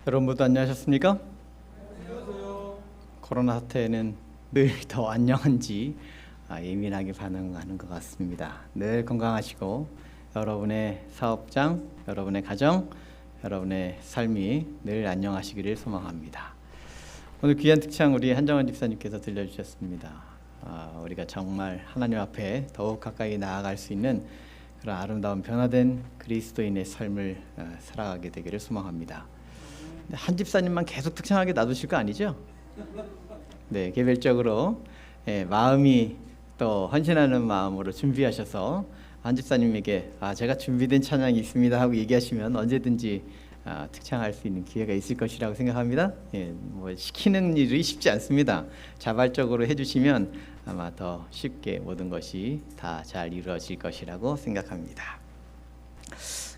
여러분 모두 안녕하셨습니까? 안녕하세요. 코로나 사태에는 늘 더 안녕한지 예민하게 반응하는 것 같습니다. 늘 건강하시고 여러분의 사업장, 여러분의 가정, 여러분의 삶이 늘 안녕하시기를 소망합니다. 오늘 귀한 특창 우리 한정원 집사님께서 들려주셨습니다. 우리가 정말 하나님 앞에 더욱 가까이 나아갈 수 있는 그런 아름다운 변화된 그리스도인의 삶을 살아가게 되기를 소망합니다. 한 집사님만 계속 특창하게 놔두실 거 아니죠? 네, 개별적으로 마음이 또 헌신하는 마음으로 준비하셔서 한 집사님에게 제가 준비된 찬양이 있습니다 하고 얘기하시면 언제든지 특창할 수 있는 기회가 있을 것이라고 생각합니다. 뭐 시키는 일이 쉽지 않습니다. 자발적으로 해주시면 아마 더 쉽게 모든 것이 다 잘 이루어질 것이라고 생각합니다.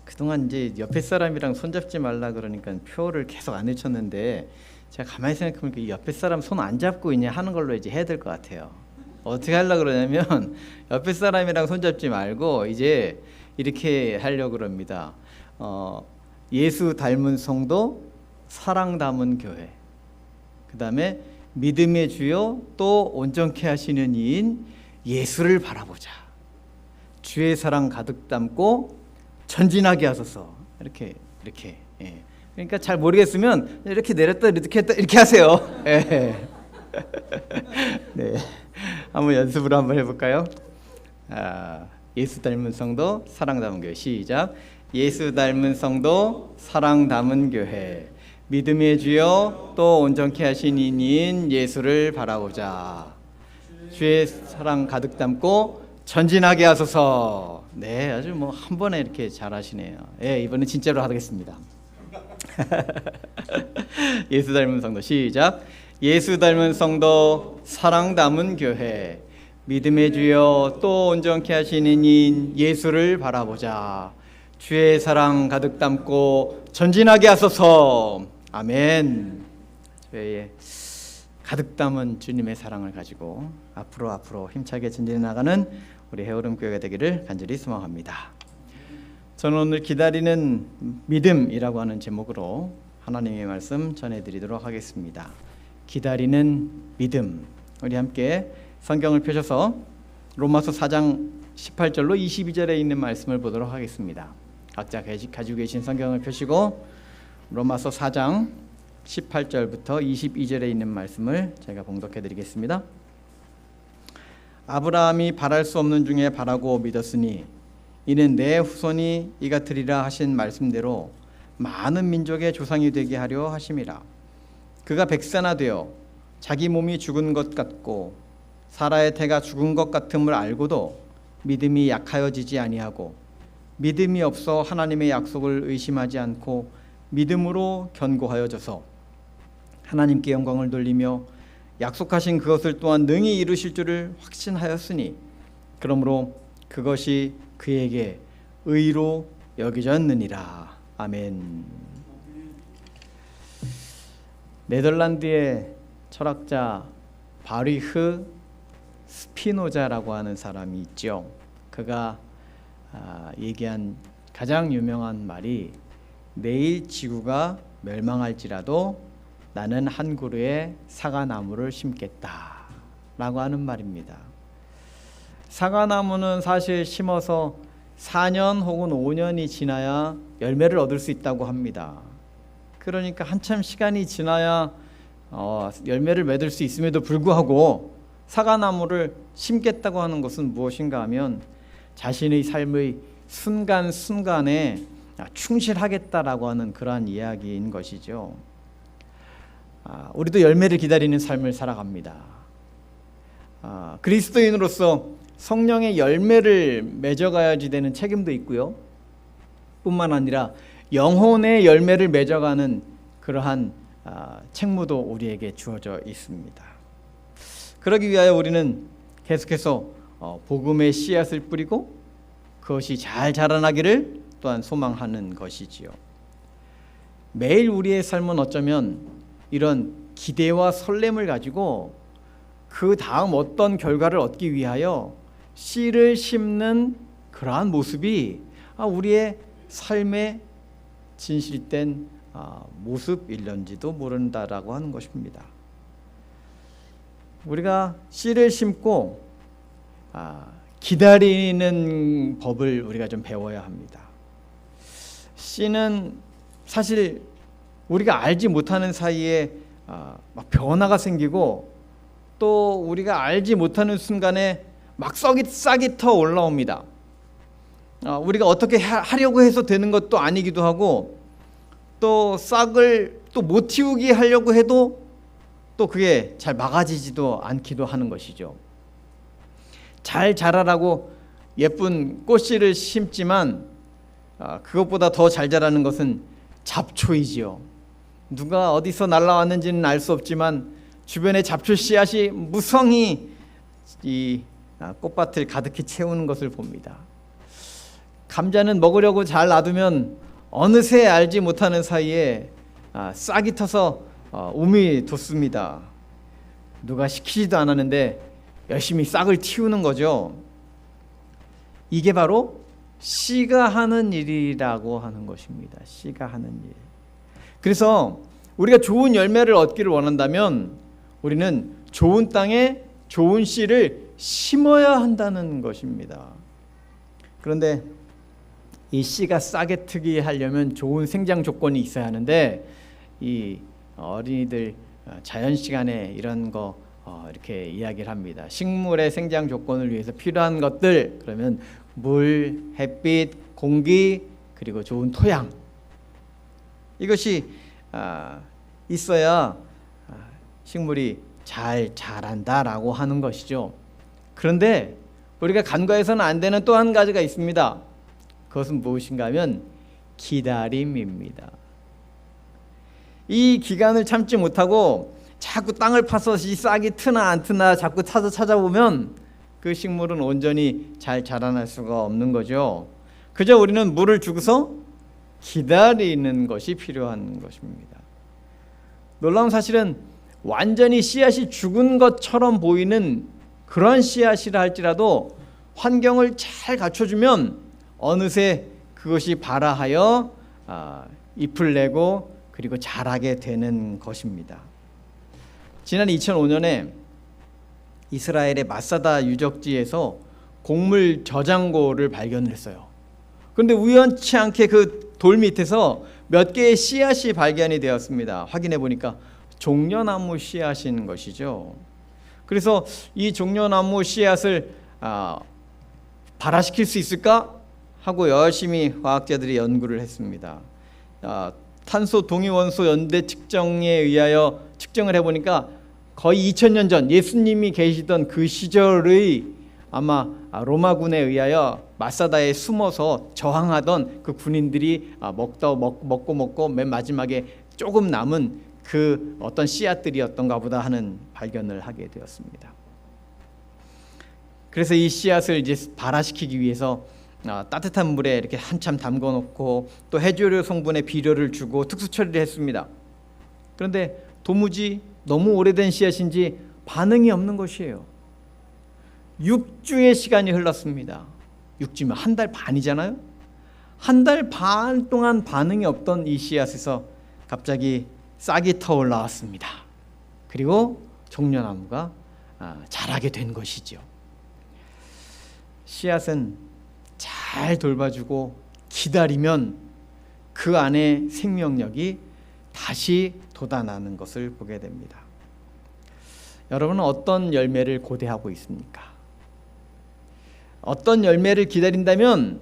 그동안 이제 옆에 사람이랑 손잡지 말라 그러니까 표를 계속 안 외쳤는데 제가 가만히 생각해보니까 이 옆에 사람 손 안 잡고 이제 하는 걸로 이제 해야 될 것 같아요. 어떻게 하려고 그러냐면 옆에 사람이랑 손잡지 말고 이제 이렇게 하려고 그럽니다. 예수 닮은 성도, 사랑 담은 교회, 그 다음에 믿음의 주요 또 온전케 하시는 이인 예수를 바라보자. 주의 사랑 가득 담고 전진하게 하소서. 이렇게 그러니까 잘 모르겠으면 이렇게 내렸다 이렇게 했다 이렇게 하세요. 네, 한번 연습으로 한번 해볼까요? 예수 닮은 성도, 사랑 담은 교회. 시작. 예수 닮은 성도, 사랑 담은 교회, 믿음의 주여 또 온전케 하신 이인 예수를 바라보자. 주의 사랑 가득 담고 전진하게 하소서. 네, 아주 뭐 한 번에 이렇게 잘하시네요. 이번엔 진짜로 하겠습니다. 예수 닮은 성도. 시작. 예수 닮은 성도, 사랑 담은 교회, 믿음의 주여 또 온전케 하시는 이인 예수를 바라보자. 주의 사랑 가득 담고 전진하게 하소서. 아멘. 저의 가득 담은 주님의 사랑을 가지고 앞으로 힘차게 전진해 나가는 우리 해오름 교회가 되기를 간절히 소망합니다. 저는 오늘 기다리는 믿음이라고 하는 제목으로 하나님의 말씀 전해드리도록 하겠습니다. 기다리는 믿음. 우리 함께 성경을 펴셔서 로마서 4장 18절로 22절에 있는 말씀을 보도록 하겠습니다. 각자 가지고 계신 성경을 펴시고 로마서 4장 18절부터 22절에 있는 말씀을 제가 봉독해 드리겠습니다. 아브라함이 바랄 수 없는 중에 바라고 믿었으니 이는 내 후손이 이같으리라 하신 말씀대로 많은 민족의 조상이 되게 하려 하심이라. 그가 백세나 되어 자기 몸이 죽은 것 같고 사라의 태가 죽은 것 같음을 알고도 믿음이 약하여지지 아니하고 믿음이 없어 하나님의 약속을 의심하지 않고 믿음으로 견고하여져서 하나님께 영광을 돌리며 약속하신 그것을 또한 능히 이루실 줄을 확신하였으니 그러므로 그것이 그에게 의로 여겨졌느니라. 아멘. 네덜란드의 철학자 바리흐 스피노자라고 하는 사람이 있죠. 그가 얘기한 가장 유명한 말이 내일 지구가 멸망할지라도 나는 한 그루의 사과나무를 심겠다 라고 하는 말입니다. 사과나무는 사실 심어서 4년 혹은 5년이 지나야 열매를 얻을 수 있다고 합니다. 그러니까 한참 시간이 지나야 열매를 맺을 수 있음에도 불구하고 사과나무를 심겠다고 하는 것은 무엇인가 하면 자신의 삶의 순간순간에 충실하겠다라고 하는 그러한 이야기인 것이죠. 우리도 열매를 기다리는 삶을 살아갑니다. 그리스도인으로서 성령의 열매를 맺어가야지 되는 책임도 있고요. 뿐만 아니라 영혼의 열매를 맺어가는 그러한 책무도 우리에게 주어져 있습니다. 그러기 위하여 우리는 계속해서 복음의 씨앗을 뿌리고 그것이 잘 자라나기를 또한 소망하는 것이지요. 매일 우리의 삶은 어쩌면 이런 기대와 설렘을 가지고 그 다음 어떤 결과를 얻기 위하여 씨를 심는 그러한 모습이 우리의 삶의 진실된 모습일런지도 모른다라고 하는 것입니다. 우리가 씨를 심고 기다리는 법을 우리가 좀 배워야 합니다. 씨는 사실 우리가 알지 못하는 사이에 막 변화가 생기고 또 우리가 알지 못하는 순간에 막 싹이 터 올라옵니다. 우리가 어떻게 하려고 해서 되는 것도 아니기도 하고 또 싹을 또 못 틔우게 하려고 해도 또 그게 잘 막아지지도 않기도 하는 것이죠. 잘 자라라고 예쁜 꽃씨를 심지만 그것보다 더 잘 자라는 것은 잡초이지요. 누가 어디서 날라왔는지는 알 수 없지만 주변에 잡초 씨앗이 무성히 이 꽃밭을 가득히 채우는 것을 봅니다. 감자는 먹으려고 잘 놔두면 어느새 알지 못하는 사이에 싹이 터서 움이 돋습니다. 누가 시키지도 않았는데 열심히 싹을 틔우는 거죠. 이게 바로 씨가 하는 일이라고 하는 것입니다. 씨가 하는 일. 그래서 우리가 좋은 열매를 얻기를 원한다면 우리는 좋은 땅에 좋은 씨를 심어야 한다는 것입니다. 그런데 이 씨가 싹에 트게 하려면 좋은 생장 조건이 있어야 하는데 이 어린이들 자연 시간에 이런 거 이렇게 이야기를 합니다. 식물의 생장 조건을 위해서 필요한 것들, 그러면 물, 햇빛, 공기, 그리고 좋은 토양, 이것이 있어야 식물이 잘 자란다라고 하는 것이죠. 그런데 우리가 간과해서는 안 되는 또 한 가지가 있습니다. 그것은 무엇인가 하면 기다림입니다. 이 기간을 참지 못하고 자꾸 땅을 파서 이 싹이 트나 안 트나 자꾸 찾아보면 그 식물은 온전히 잘 자라날 수가 없는 거죠. 그저 우리는 물을 주고서 기다리는 것이 필요한 것입니다. 놀라운 사실은 완전히 씨앗이 죽은 것처럼 보이는 그런 씨앗이라 할지라도 환경을 잘 갖춰주면 어느새 그것이 발아하여 잎을 내고 그리고 자라게 되는 것입니다. 지난 2005년에 이스라엘의 마사다 유적지에서 곡물 저장고를 발견했어요. 그런데 우연치 않게 그 돌 밑에서 몇 개의 씨앗이 발견이 되었습니다. 확인해 보니까 종려나무 씨앗인 것이죠. 그래서 이 종려나무 씨앗을 발화시킬 수 있을까 하고 열심히 과학자들이 연구를 했습니다. 탄소 동위원소 연대 측정에 의하여 측정을 해보니까 거의 2000년 전 예수님이 계시던 그 시절의 아마 로마군에 의하여 마사다에 숨어서 저항하던 그 군인들이 먹고 맨 마지막에 조금 남은 그 어떤 씨앗들이었던가 보다 하는 발견을 하게 되었습니다. 그래서 이 씨앗을 이제 발화시키기 위해서 따뜻한 물에 이렇게 한참 담궈 놓고 또 해조류 성분의 비료를 주고 특수 처리를 했습니다. 그런데 도무지 너무 오래된 씨앗인지 반응이 없는 것이에요. 6주의 시간이 흘렀습니다. 6주면 한 달 반이잖아요. 한 달 반 동안 반응이 없던 이 씨앗에서 갑자기 싹이 터 올라왔습니다. 그리고 종려나무가 자라게 된 것이죠. 씨앗은 잘 돌봐주고 기다리면 그 안에 생명력이 다시 돋아나는 것을 보게 됩니다. 여러분은 어떤 열매를 고대하고 있습니까? 어떤 열매를 기다린다면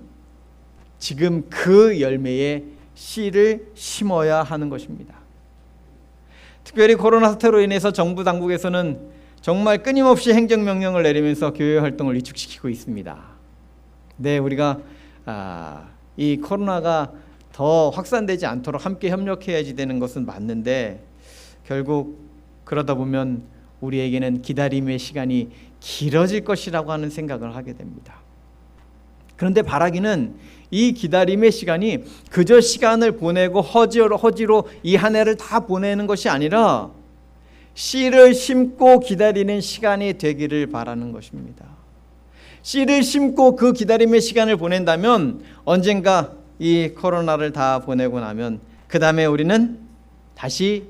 지금 그 열매에 씨를 심어야 하는 것입니다. 특별히 코로나 사태로 인해서 정부 당국에서는 정말 끊임없이 행정명령을 내리면서 교회 활동을 위축시키고 있습니다. 네, 우리가 이 코로나가 더 확산되지 않도록 함께 협력해야지 되는 것은 맞는데 결국 그러다 보면 우리에게는 기다림의 시간이 길어질 것이라고 하는 생각을 하게 됩니다. 그런데 바라기는 이 기다림의 시간이 그저 시간을 보내고 허지로 이 한 해를 다 보내는 것이 아니라 씨를 심고 기다리는 시간이 되기를 바라는 것입니다. 씨를 심고 그 기다림의 시간을 보낸다면 언젠가 이 코로나를 다 보내고 나면 그 다음에 우리는 다시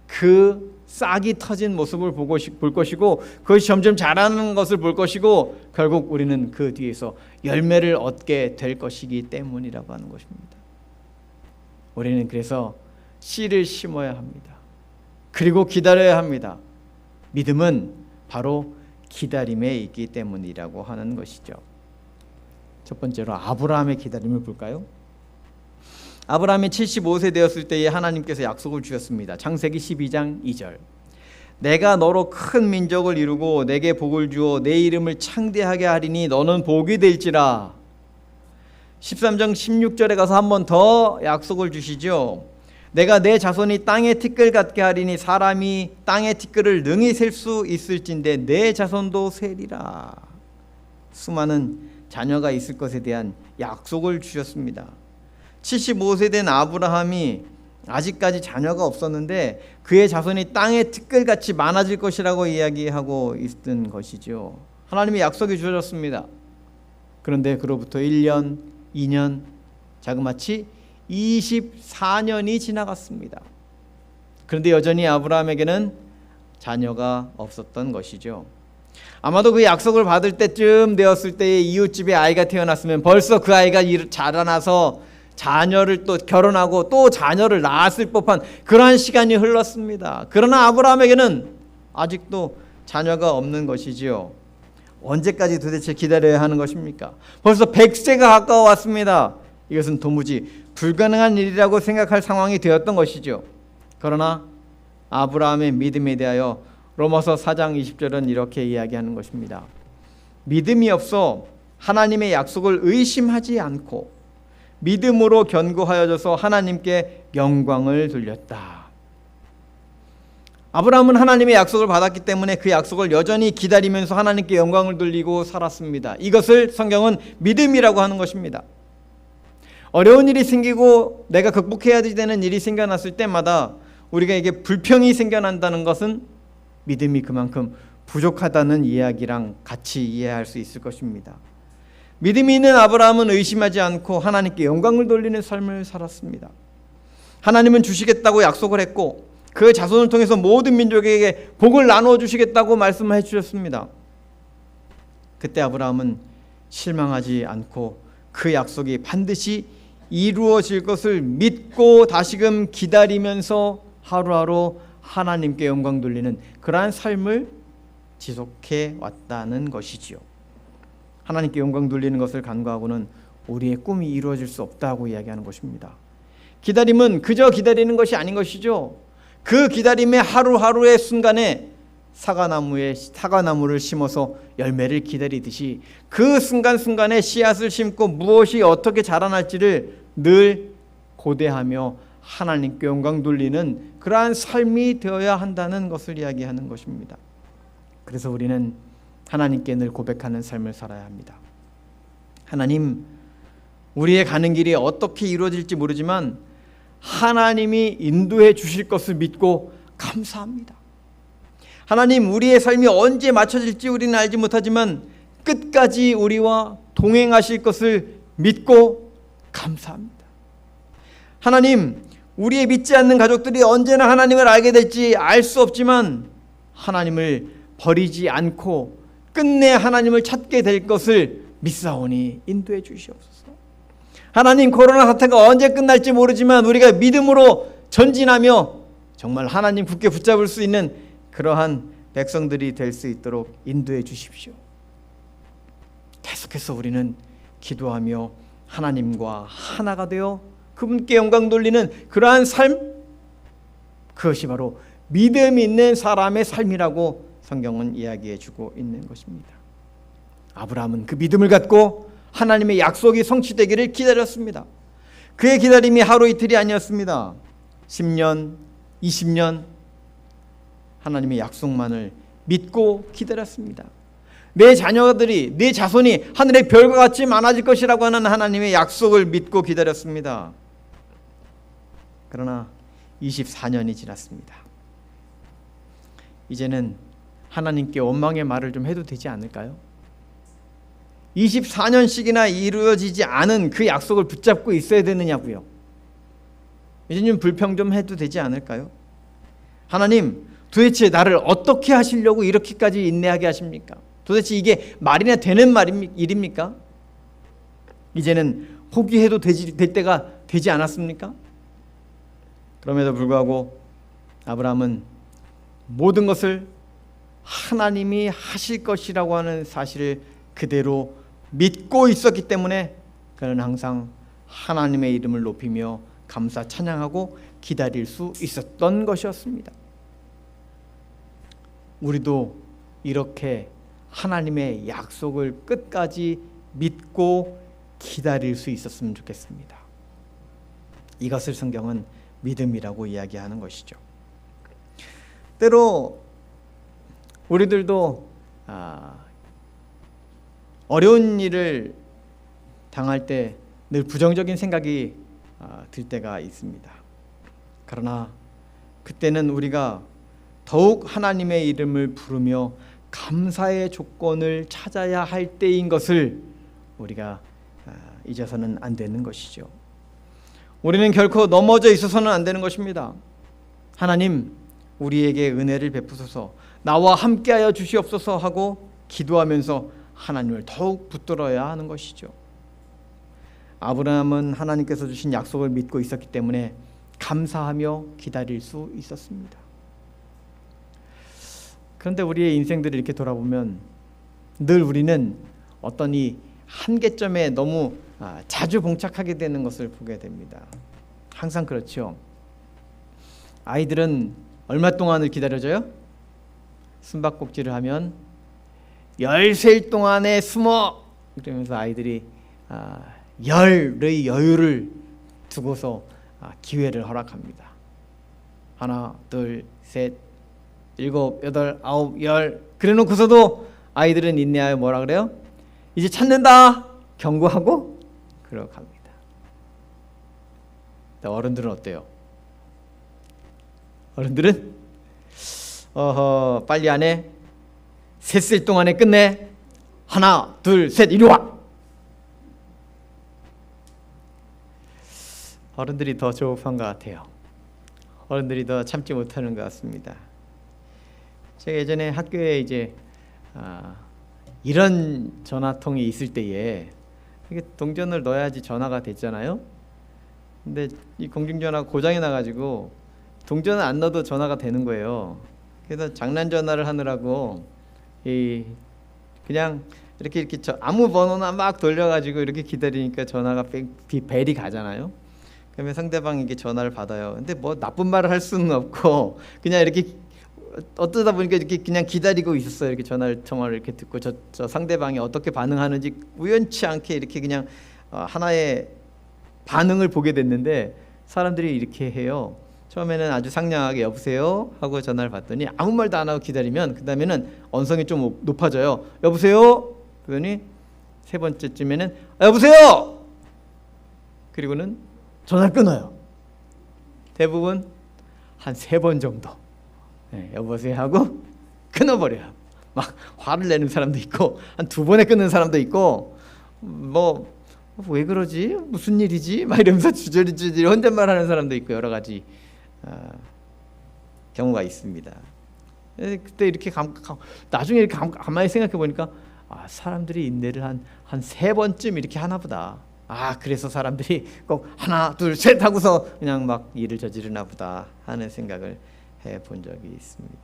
그 싹이 터진 모습을 볼 것이고 그것이 점점 자라는 것을 볼 것이고 결국 우리는 그 뒤에서 열매를 얻게 될 것이기 때문이라고 하는 것입니다. 우리는 그래서 씨를 심어야 합니다. 그리고 기다려야 합니다. 믿음은 바로 기다림에 있기 때문이라고 하는 것이죠. 첫 번째로 아브라함의 기다림을 볼까요? 아브라함이 75세 되었을 때에 하나님께서 약속을 주셨습니다. 창세기 12장 2절. 내가 너로 큰 민족을 이루고 내게 복을 주어 내 이름을 창대하게 하리니 너는 복이 될지라. 13장 16절에 가서 한 번 더 약속을 주시죠. 내가 내 자손이 땅의 티끌 같게 하리니 사람이 땅의 티끌을 능히 셀 수 있을진데 내 자손도 세리라. 수많은 자녀가 있을 것에 대한 약속을 주셨습니다. 75세 된 아브라함이 아직까지 자녀가 없었는데 그의 자손이 땅의 티끌같이 많아질 것이라고 이야기하고 있던 것이죠. 하나님의 약속이 주어졌습니다. 그런데 그로부터 1년, 2년, 자그마치 24년이 지나갔습니다. 그런데 여전히 아브라함에게는 자녀가 없었던 것이죠. 아마도 그 약속을 받을 때쯤 되었을 때에 이웃집에 아이가 태어났으면 벌써 그 아이가 자라나서 자녀를 또 결혼하고 또 자녀를 낳았을 법한 그러한 시간이 흘렀습니다. 그러나 아브라함에게는 아직도 자녀가 없는 것이지요. 언제까지 도대체 기다려야 하는 것입니까? 벌써 100세가 가까워왔습니다. 이것은 도무지 불가능한 일이라고 생각할 상황이 되었던 것이죠. 그러나 아브라함의 믿음에 대하여 로마서 4장 20절은 이렇게 이야기하는 것입니다. 믿음이 없어 하나님의 약속을 의심하지 않고 믿음으로 견고하여져서 하나님께 영광을 돌렸다. 아브라함은 하나님의 약속을 받았기 때문에 그 약속을 여전히 기다리면서 하나님께 영광을 돌리고 살았습니다. 이것을 성경은 믿음이라고 하는 것입니다. 어려운 일이 생기고 내가 극복해야 되는 일이 생겨났을 때마다 우리가 이게 불평이 생겨난다는 것은 믿음이 그만큼 부족하다는 이야기랑 같이 이해할 수 있을 것입니다. 믿음이 있는 아브라함은 의심하지 않고 하나님께 영광을 돌리는 삶을 살았습니다. 하나님은 주시겠다고 약속을 했고 그 자손을 통해서 모든 민족에게 복을 나누어 주시겠다고 말씀을 해주셨습니다. 그때 아브라함은 실망하지 않고 그 약속이 반드시 이루어질 것을 믿고 다시금 기다리면서 하루하루 하나님께 영광 돌리는 그러한 삶을 지속해 왔다는 것이지요. 하나님께 영광 돌리는 것을 간과하고는 우리의 꿈이 이루어질 수 없다고 이야기하는 것입니다. 기다림은 그저 기다리는 것이 아닌 것이죠. 그 기다림의 하루하루의 순간에 사과나무를 심어서 열매를 기다리듯이 그 순간순간에 씨앗을 심고 무엇이 어떻게 자라날지를 늘 고대하며 하나님께 영광 돌리는 그러한 삶이 되어야 한다는 것을 이야기하는 것입니다. 그래서 우리는 하나님께 늘 고백하는 삶을 살아야 합니다. 하나님, 우리의 가는 길이 어떻게 이루어질지 모르지만 하나님이 인도해 주실 것을 믿고 감사합니다. 하나님, 우리의 삶이 언제 맞춰질지 우리는 알지 못하지만 끝까지 우리와 동행하실 것을 믿고 감사합니다. 하나님, 우리의 믿지 않는 가족들이 언제나 하나님을 알게 될지 알 수 없지만 하나님을 버리지 않고 끝내 하나님을 찾게 될 것을 믿사오니 인도해 주시옵소서. 하나님, 코로나 사태가 언제 끝날지 모르지만 우리가 믿음으로 전진하며 정말 하나님 굳게 붙잡을 수 있는 그러한 백성들이 될 수 있도록 인도해 주십시오. 계속해서 우리는 기도하며 하나님과 하나가 되어 그분께 영광 돌리는 그러한 삶, 그것이 바로 믿음 있는 사람의 삶이라고 성경은 이야기해 주고 있는 것입니다. 아브라함은 그 믿음을 갖고 하나님의 약속이 성취되기를 기다렸습니다. 그의 기다림이 하루 이틀이 아니었습니다. 10년, 20년 하나님의 약속만을 믿고 기다렸습니다. 내 자녀들이, 내 자손이 하늘의 별과 같이 많아질 것이라고 하는 하나님의 약속을 믿고 기다렸습니다. 그러나 24년이 지났습니다. 이제는 하나님께 원망의 말을 좀 해도 되지 않을까요? 24년씩이나 이루어지지 않은 그 약속을 붙잡고 있어야 되느냐고요. 이제는 불평 좀 해도 되지 않을까요? 하나님, 도대체 나를 어떻게 하시려고 이렇게까지 인내하게 하십니까? 도대체 이게 말이나 되는 일입니까? 이제는 포기해도 될 때가 되지 않았습니까? 그럼에도 불구하고 아브라함은 모든 것을 하나님이 하실 것이라고 하는 사실을 그대로 믿고 있었기 때문에 그는 항상 하나님의 이름을 높이며 감사 찬양하고 기다릴 수 있었던 것이었습니다. 우리도 이렇게 하나님의 약속을 끝까지 믿고 기다릴 수 있었으면 좋겠습니다. 이것을 성경은 믿음이라고 이야기하는 것이죠. 때로 우리들도 어려운 일을 당할 때 늘 부정적인 생각이 들 때가 있습니다. 그러나 그때는 우리가 더욱 하나님의 이름을 부르며 감사의 조건을 찾아야 할 때인 것을 우리가 잊어서는 안 되는 것이죠. 우리는 결코 넘어져 있어서는 안 되는 것입니다. 하나님, 우리에게 은혜를 베푸소서, 나와 함께하여 주시옵소서 하고 기도하면서 하나님을 더욱 붙들어야 하는 것이죠. 아브라함은 하나님께서 주신 약속을 믿고 있었기 때문에 감사하며 기다릴 수 있었습니다. 그런데 우리의 인생들을 이렇게 돌아보면 늘 우리는 어떤 이 한계점에 너무 자주 봉착하게 되는 것을 보게 됩니다. 항상 그렇죠. 아이들은 얼마 동안을 기다려줘요? 숨바꼭질을 하면 13일 동안에 숨어! 그러면서 아이들이 열의 여유를 두고서 기회를 허락합니다. 하나, 둘, 셋, 일곱, 여덟, 아홉, 열. 그래놓고서도 아이들은 인내하여 뭐라 그래요? 이제 찾는다! 경고하고 그러갑니다. 어른들은 어때요? 어른들은 빨리 안 해. 셋을 동안에 끝내. 하나, 둘, 셋, 이리 와. 어른들이 더 조급한 것 같아요. 어른들이 더 참지 못하는 것 같습니다. 제가 예전에 학교에 이제 이런 전화통이 있을 때에 이게 동전을 넣어야지 전화가 됐잖아요. 근데 이 공중전화가 고장이 나가지고 동전을 안 넣어도 전화가 되는 거예요. 그래서 장난 전화를 하느라고 그냥 이렇게 아무 번호나 막 돌려가지고 이렇게 기다리니까 전화가 벨이 가잖아요. 그러면 상대방에게 전화를 받아요. 근데 뭐 나쁜 말을 할 수는 없고 그냥 이렇게 어쩌다 보니까 이렇게 그냥 기다리고 있었어요. 이렇게 통화를 이렇게 듣고 저 상대방이 어떻게 반응하는지 우연치 않게 이렇게 그냥 하나의 반응을 보게 됐는데 사람들이 이렇게 해요. 처음에는 아주 상냥하게 여보세요 하고 전화를 받더니 아무 말도 안 하고 기다리면 그 다음에는 언성이 좀 높아져요. 여보세요? 그러더니 세 번째쯤에는 여보세요? 그리고는 전화를 끊어요. 대부분 한 3번 정도 여보세요 하고 끊어버려요. 막 화를 내는 사람도 있고 한 2번에 끊는 사람도 있고 뭐 왜 그러지? 무슨 일이지? 막 이러면서 주저리주저리 혼잣말하는 사람도 있고 여러 가지 경우가 있습니다. 그때 이렇게 나중에 이렇게 가만히 생각해 보니까 사람들이 인내를 한 3번쯤 이렇게 하나보다. 그래서 사람들이 꼭 하나 둘 셋 하고서 그냥 막 일을 저지르나 보다 하는 생각을 해본 적이 있습니다.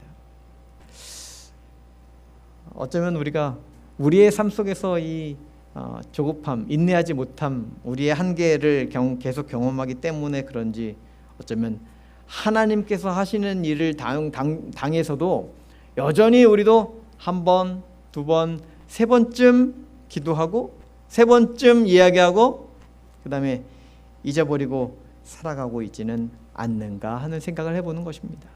어쩌면 우리가 우리의 삶 속에서 이 조급함, 인내하지 못함, 우리의 한계를 계속 경험하기 때문에 그런지 어쩌면 하나님께서 하시는 일을 당해서도 여전히 우리도 1번, 2번, 3번쯤 기도하고 3번쯤 이야기하고 그 다음에 잊어버리고 살아가고 있지는 않는가 하는 생각을 해보는 것입니다.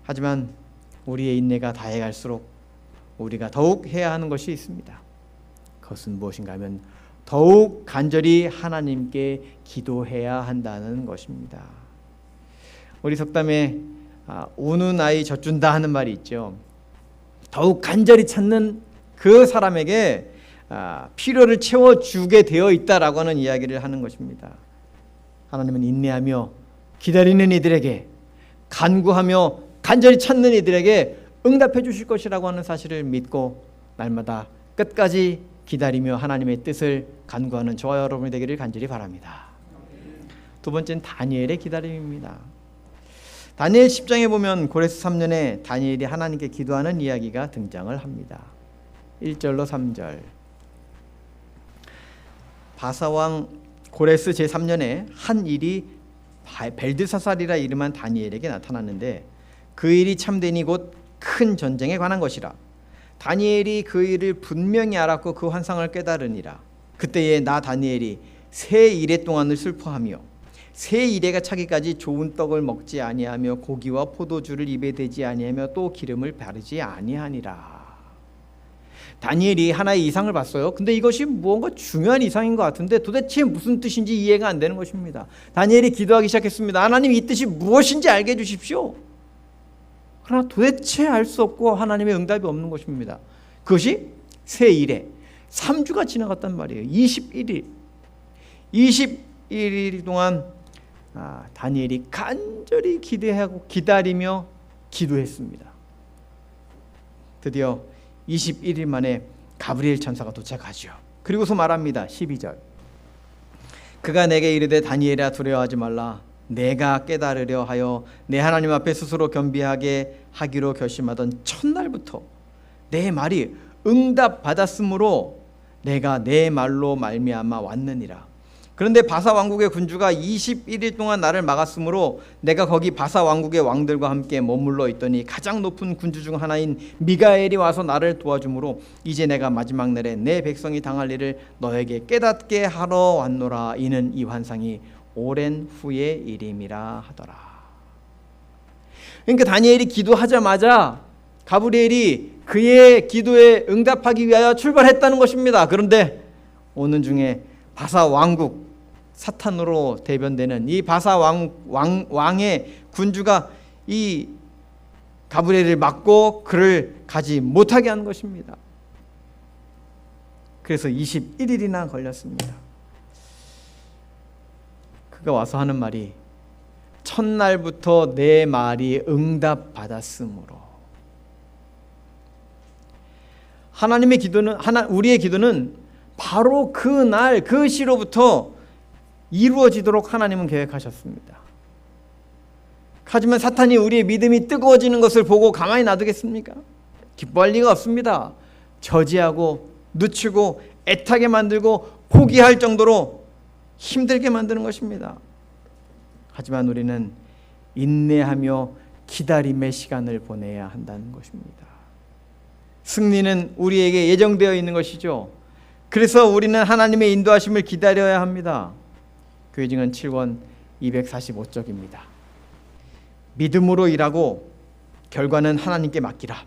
하지만 우리의 인내가 다해갈수록 우리가 더욱 해야 하는 것이 있습니다. 그것은 무엇인가 하면 더욱 간절히 하나님께 기도해야 한다는 것입니다. 우리 속담에 우는 아이 젖준다 하는 말이 있죠. 더욱 간절히 찾는 그 사람에게 필요를 채워주게 되어 있다라고 하는 이야기를 하는 것입니다. 하나님은 인내하며 기다리는 이들에게, 간구하며 간절히 찾는 이들에게 응답해 주실 것이라고 하는 사실을 믿고 날마다 끝까지 기다리며 하나님의 뜻을 간구하는 저와 여러분이 되기를 간절히 바랍니다. 두 번째는 다니엘의 기다림입니다. 다니엘 10장에 보면 고레스 3년에 다니엘이 하나님께 기도하는 이야기가 등장을 합니다. 1절로 3절. 바사왕 고레스 제3년에 한 일이 벨드사살이라 이름한 다니엘에게 나타났는데 그 일이 참되니 곧 큰 전쟁에 관한 것이라. 다니엘이 그 일을 분명히 알았고 그 환상을 깨달으니라. 그때에 나 다니엘이 새 이래 동안을 슬퍼하며 새 이래가 차기까지 좋은 떡을 먹지 아니하며 고기와 포도주를 입에 대지 아니하며 또 기름을 바르지 아니하니라. 다니엘이 하나의 이상을 봤어요. 근데 이것이 무언가 중요한 이상인 것 같은데 도대체 무슨 뜻인지 이해가 안 되는 것입니다. 다니엘이 기도하기 시작했습니다. 하나님, 이 뜻이 무엇인지 알게 해주십시오. 그러나 도대체 알 수 없고 하나님의 응답이 없는 것입니다. 그것이 새 이래 3주가 지나갔단 말이에요. 21일 동안 다니엘이 간절히 기대하고 기다리며 기도했습니다. 드디어 21일 만에 가브리엘 천사가 도착하죠. 그리고서 말합니다. 12절. 그가 내게 이르되 다니엘아 두려워하지 말라. 내가 깨달으려 하여 내 하나님 앞에 스스로 겸비하게 하기로 결심하던 첫날부터 내 말이 응답받았으므로 내가 내 말로 말미암아 왔느니라. 그런데 바사 왕국의 군주가 21일 동안 나를 막았으므로 내가 거기 바사 왕국의 왕들과 함께 머물러 있더니 가장 높은 군주 중 하나인 미가엘이 와서 나를 도와주므로 이제 내가 마지막 날에 내 백성이 당할 일을 너에게 깨닫게 하러 왔노라. 이는 이 환상이 오랜 후의 일임이라 하더라. 그러니까 다니엘이 기도하자마자 가브리엘이 그의 기도에 응답하기 위하여 출발했다는 것입니다. 그런데 오는 중에 바사 왕국, 사탄으로 대변되는 이 바사 왕의 군주가 이 가브리엘을 막고 그를 가지 못하게 한 것입니다. 그래서 21일이나 걸렸습니다. 그가 와서 하는 말이 첫날부터 내 말이 응답받았으므로. 하나님의 기도는 우리의 기도는 바로 그 날 그 시로부터 이루어지도록 하나님은 계획하셨습니다. 하지만 사탄이 우리의 믿음이 뜨거워지는 것을 보고 가만히 놔두겠습니까? 기뻐할 리가 없습니다. 저지하고 늦추고 애타게 만들고 포기할 정도로 힘들게 만드는 것입니다. 하지만 우리는 인내하며 기다림의 시간을 보내야 한다는 것입니다. 승리는 우리에게 예정되어 있는 것이죠. 그래서 우리는 하나님의 인도하심을 기다려야 합니다. 교회증언 7권 245쪽입니다. 믿음으로 일하고 결과는 하나님께 맡기라.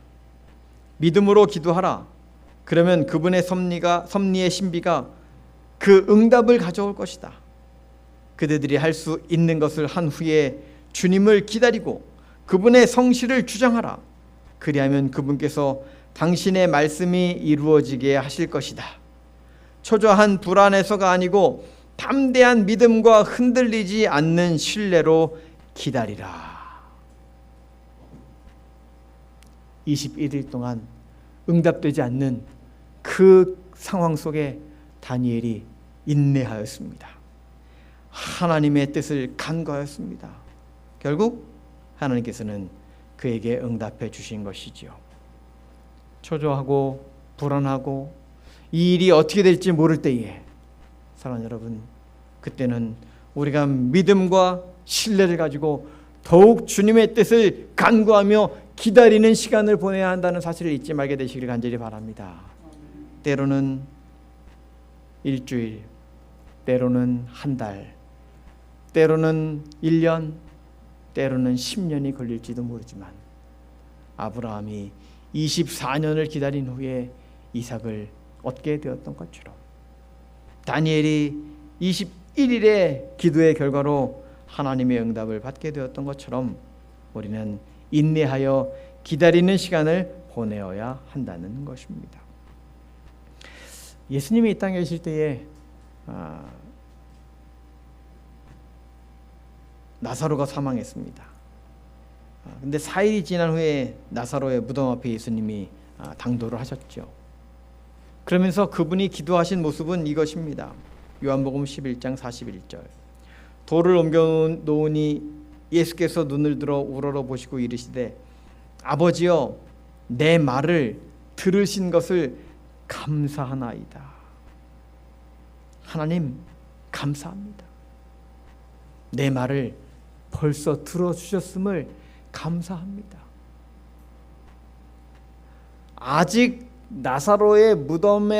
믿음으로 기도하라. 그러면 그분의 섭리의 신비가 그 응답을 가져올 것이다. 그대들이 할 수 있는 것을 한 후에 주님을 기다리고 그분의 성실을 주장하라. 그리하면 그분께서 당신의 말씀이 이루어지게 하실 것이다. 초조한 불안에서가 아니고 담대한 믿음과 흔들리지 않는 신뢰로 기다리라. 21일 동안 응답되지 않는 그 상황 속에 다니엘이 인내하였습니다. 하나님의 뜻을 간구하였습니다. 결국 하나님께서는 그에게 응답해 주신 것이지요. 초조하고 불안하고 이 일이 어떻게 될지 모를 때에 사랑하는 여러분, 그때는 우리가 믿음과 신뢰를 가지고 더욱 주님의 뜻을 간구하며 기다리는 시간을 보내야 한다는 사실을 잊지 말게 되시길 간절히 바랍니다. 때로는 일주일, 때로는 한 달, 때로는 1년, 때로는 10년이 걸릴지도 모르지만 아브라함이 24년을 기다린 후에 이삭을 얻게 되었던 것처럼 다니엘이 21일의 기도의 결과로 하나님의 응답을 받게 되었던 것처럼 우리는 인내하여 기다리는 시간을 보내어야 한다는 것입니다. 예수님이 이 땅에 계실 때에 나사로가 사망했습니다. 근데 4일이 지난 후에 나사로의 무덤 앞에 예수님이 당도를 하셨죠. 그러면서 그분이 기도하신 모습은 이것입니다. 요한복음 11장 41절. 돌을 옮겨 놓으니 예수께서 눈을 들어 우러러 보시고 이르시되 아버지여 내 말을 들으신 것을 감사하나이다. 하나님 감사합니다. 내 말을 벌써 들어주셨음을 감사합니다. 아직 나사로의 무덤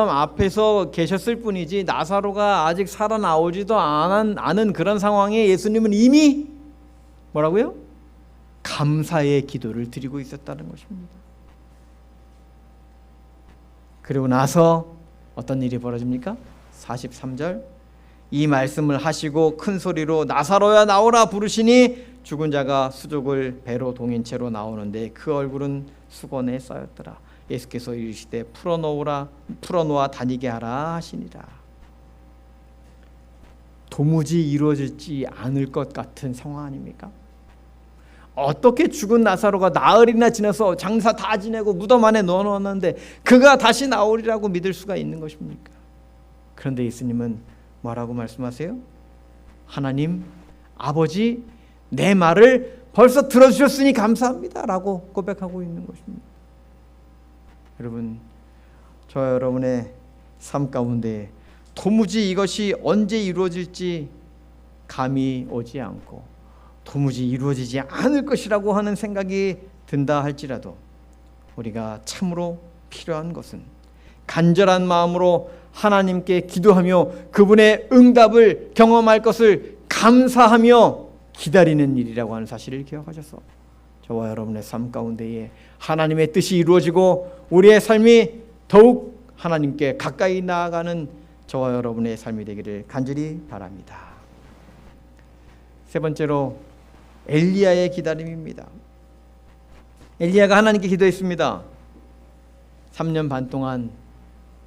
앞에서 계셨을 뿐이지 나사로가 아직 살아나오지도 않은 그런 상황에 예수님은 이미 뭐라고요? 감사의 기도를 드리고 있었다는 것입니다. 그리고 나서 어떤 일이 벌어집니까? 43절. 이 말씀을 하시고 큰 소리로 나사로야 나오라 부르시니 죽은 자가 수족을 배로 동인 채로 나오는데 그 얼굴은 수건에 쌓였더라. 예수께서 이르시되 풀어놓아 다니게 하라 하시니라. 도무지 이루어지지 않을 것 같은 상황 아닙니까? 어떻게 죽은 나사로가 나흘이나 지나서 장사 다 지내고 무덤 안에 넣어놓았는데 그가 다시 나오리라고 믿을 수가 있는 것입니까? 그런데 예수님은 뭐라고 말씀하세요? 하나님 아버지 내 말을 벌써 들어주셨으니 감사합니다 라고 고백하고 있는 것입니다. 여러분, 저와 여러분의 삶 가운데 도무지 이것이 언제 이루어질지 감이 오지 않고 도무지 이루어지지 않을 것이라고 하는 생각이 든다 할지라도 우리가 참으로 필요한 것은 간절한 마음으로 하나님께 기도하며 그분의 응답을 경험할 것을 감사하며 기다리는 일이라고 하는 사실을 기억하셔서 저와 여러분의 삶 가운데에 하나님의 뜻이 이루어지고 우리의 삶이 더욱 하나님께 가까이 나아가는 저와 여러분의 삶이 되기를 간절히 바랍니다. 세 번째로 엘리야의 기다림입니다. 엘리야가 하나님께 기도했습니다. 3년 반 동안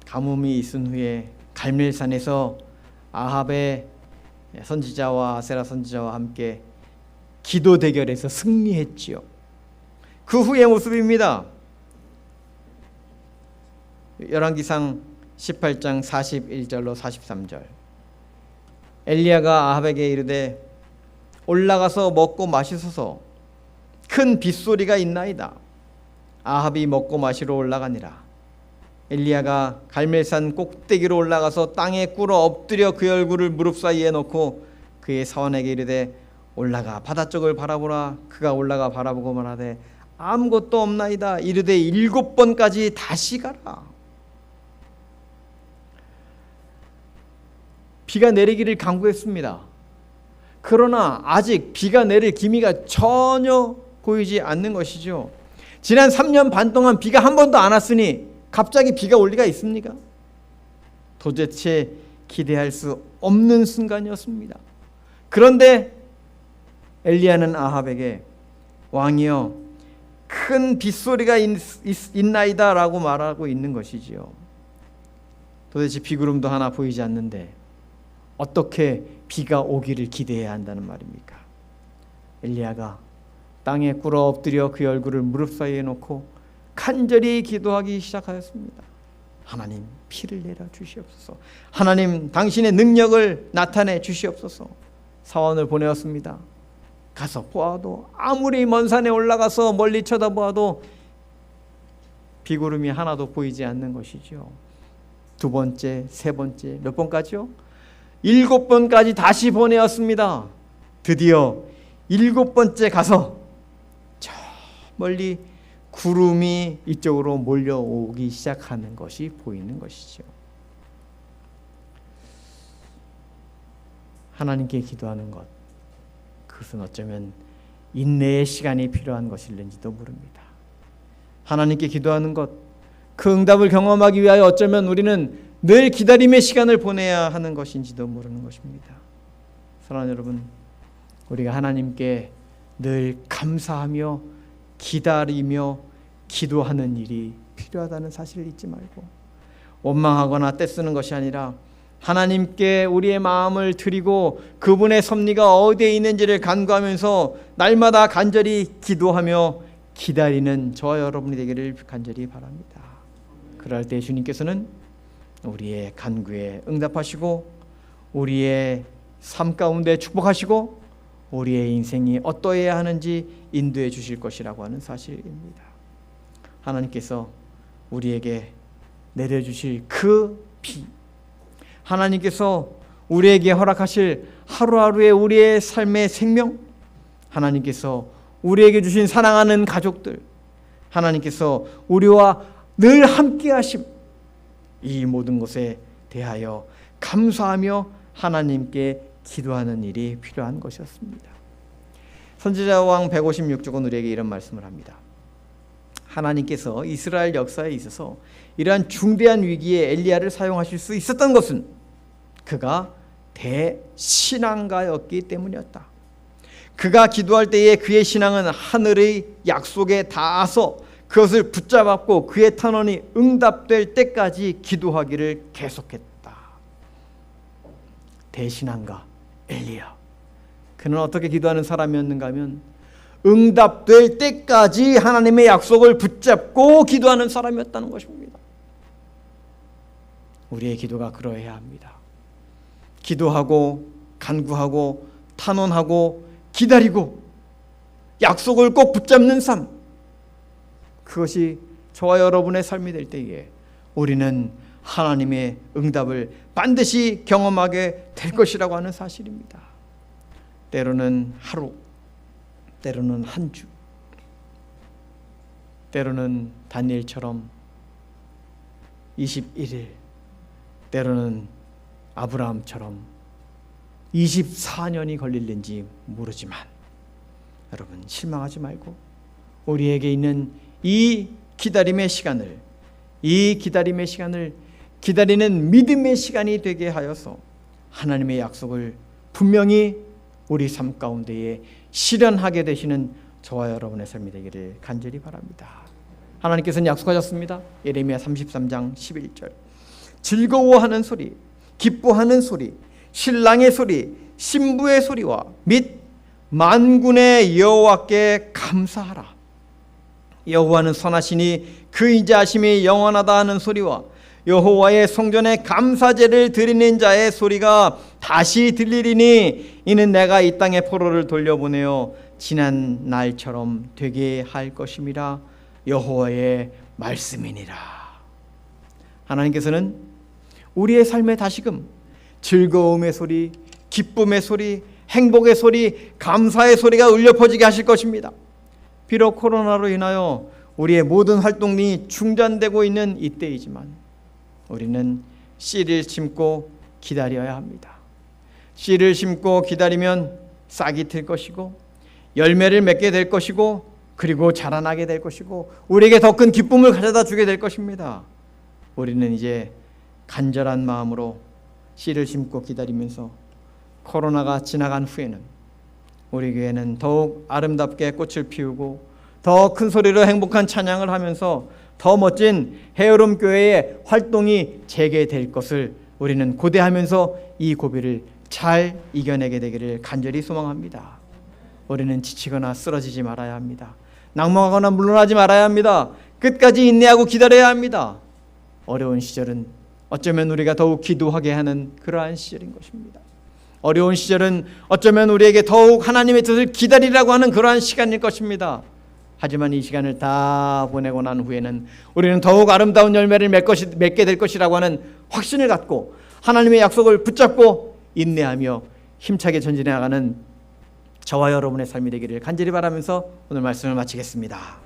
가뭄이 있은 후에 갈멜산에서 아합의 선지자와 아세라 선지자와 함께 기도 대결에서 승리했지요. 그 후의 모습입니다. 열왕기상 18장 41절로 43절. 엘리야가 아합에게 이르되 올라가서 먹고 마시소서. 큰 빗소리가 있나이다. 아합이 먹고 마시러 올라가니라. 엘리야가 갈멜산 꼭대기로 올라가서 땅에 꿇어 엎드려 그의 얼굴을 무릎 사이에 놓고 그의 사원에게 이르되 올라가 바다 쪽을 바라보라. 그가 올라가 바라보고 말하되 아무것도 없나이다. 이르되 7번까지 다시 가라. 비가 내리기를 간구했습니다. 그러나 아직 비가 내릴 기미가 전혀 보이지 않는 것이죠. 지난 3년 반 동안 비가 한 번도 안 왔으니 갑자기 비가 올 리가 있습니까? 도대체 기대할 수 없는 순간이었습니다. 그런데 엘리야는 아합에게 왕이여 큰 빗소리가 있나이다 라고 말하고 있는 것이지요. 도대체 비구름도 하나 보이지 않는데 어떻게 비가 오기를 기대해야 한다는 말입니까? 엘리야가 땅에 꿇어 엎드려 그의 얼굴을 무릎 사이에 놓고 간절히 기도하기 시작하였습니다. 하나님 피를 내려 주시옵소서. 하나님 당신의 능력을 나타내 주시옵소서. 사원을 보내었습니다. 가서 보아도 아무리 먼 산에 올라가서 멀리 쳐다보아도 비구름이 하나도 보이지 않는 것이죠. 두 번째, 세 번째, 몇 번까지요? 7번까지 다시 보내었습니다. 드디어 7번째 가서 저 멀리 구름이 이쪽으로 몰려오기 시작하는 것이 보이는 것이죠. 하나님께 기도하는 것, 그것은 어쩌면 인내의 시간이 필요한 것일는지도 모릅니다. 하나님께 기도하는 것, 그 응답을 경험하기 위하여 어쩌면 우리는 늘 기다림의 시간을 보내야 하는 것인지도 모르는 것입니다. 사랑하는 여러분, 우리가 하나님께 늘 감사하며 기다리며 기도하는 일이 필요하다는 사실을 잊지 말고 원망하거나 떼쓰는 것이 아니라 하나님께 우리의 마음을 드리고 그분의 섭리가 어디에 있는지를 간구하면서 날마다 간절히 기도하며 기다리는 저와 여러분이 되기를 간절히 바랍니다. 그럴 때 주님께서는 우리의 간구에 응답하시고 우리의 삶 가운데 축복하시고 우리의 인생이 어떠해야 하는지 인도해 주실 것이라고 하는 사실입니다. 하나님께서 우리에게 내려주실 그 비, 하나님께서 우리에게 허락하실 하루하루의 우리의 삶의 생명, 하나님께서 우리에게 주신 사랑하는 가족들, 하나님께서 우리와 늘 함께 하심, 이 모든 것에 대하여 감사하며 하나님께 기도하는 일이 필요한 것이었습니다. 선지자왕 156쪽은 우리에게 이런 말씀을 합니다. 하나님께서 이스라엘 역사에 있어서 이러한 중대한 위기에 엘리야를 사용하실 수 있었던 것은 그가 대신앙가였기 때문이었다. 그가 기도할 때에 그의 신앙은 하늘의 약속에 닿아서 그것을 붙잡았고 그의 탄원이 응답될 때까지 기도하기를 계속했다. 대신앙가 엘리야, 그는 어떻게 기도하는 사람이었는가 하면 응답될 때까지 하나님의 약속을 붙잡고 기도하는 사람이었다는 것입니다. 우리의 기도가 그러해야 합니다. 기도하고 간구하고 탄원하고 기다리고 약속을 꼭 붙잡는 삶, 그것이 저와 여러분의 삶이 될 때에 우리는 하나님의 응답을 반드시 경험하게 될 것이라고 하는 사실입니다. 때로는 하루, 때로는 한 주, 때로는 다니엘처럼 21일, 때로는 아브라함처럼 24년이 걸릴는지 모르지만 여러분 실망하지 말고 우리에게 있는 이 기다림의 시간을, 이 기다림의 시간을 기다리는 믿음의 시간이 되게 하여서 하나님의 약속을 분명히 우리 삶 가운데에 실현하게 되시는 저와 여러분의 삶이 되기를 간절히 바랍니다. 하나님께서는 약속하셨습니다. 예레미야 33장 11절, 즐거워하는 소리, 기뻐하는 소리, 신랑의 소리, 신부의 소리와 및 만군의 여호와께 감사하라. 여호와는 선하시니 그 인자하심이 영원하다 하는 소리와 여호와의 성전에 감사제를 드리는 자의 소리가 다시 들리리니 이는 내가 이 땅에 포로를 돌려보내어 지난 날처럼 되게 할 것임이라. 여호와의 말씀이니라. 하나님께서는 우리의 삶에 다시금 즐거움의 소리, 기쁨의 소리, 행복의 소리, 감사의 소리가 울려 퍼지게 하실 것입니다. 비록 코로나로 인하여 우리의 모든 활동이 중단되고 있는 이때이지만 우리는 씨를 심고 기다려야 합니다. 씨를 심고 기다리면 싹이 틀 것이고 열매를 맺게 될 것이고 그리고 자라나게 될 것이고 우리에게 더 큰 기쁨을 가져다 주게 될 것입니다. 우리는 이제 간절한 마음으로 씨를 심고 기다리면서 코로나가 지나간 후에는 우리 교회는 더욱 아름답게 꽃을 피우고 더 큰 소리로 행복한 찬양을 하면서 더 멋진 헤어룸 교회의 활동이 재개될 것을 우리는 고대하면서 이 고비를 잘 이겨내게 되기를 간절히 소망합니다. 우리는 지치거나 쓰러지지 말아야 합니다. 낙망하거나 물러나지 말아야 합니다. 끝까지 인내하고 기다려야 합니다. 어려운 시절은 어쩌면 우리가 더욱 기도하게 하는 그러한 시절인 것입니다. 어려운 시절은 어쩌면 우리에게 더욱 하나님의 뜻을 기다리라고 하는 그러한 시간일 것입니다. 하지만 이 시간을 다 보내고 난 후에는 우리는 더욱 아름다운 열매를 맺게 될 것이라고 하는 확신을 갖고 하나님의 약속을 붙잡고 인내하며 힘차게 전진해 나가는 저와 여러분의 삶이 되기를 간절히 바라면서 오늘 말씀을 마치겠습니다.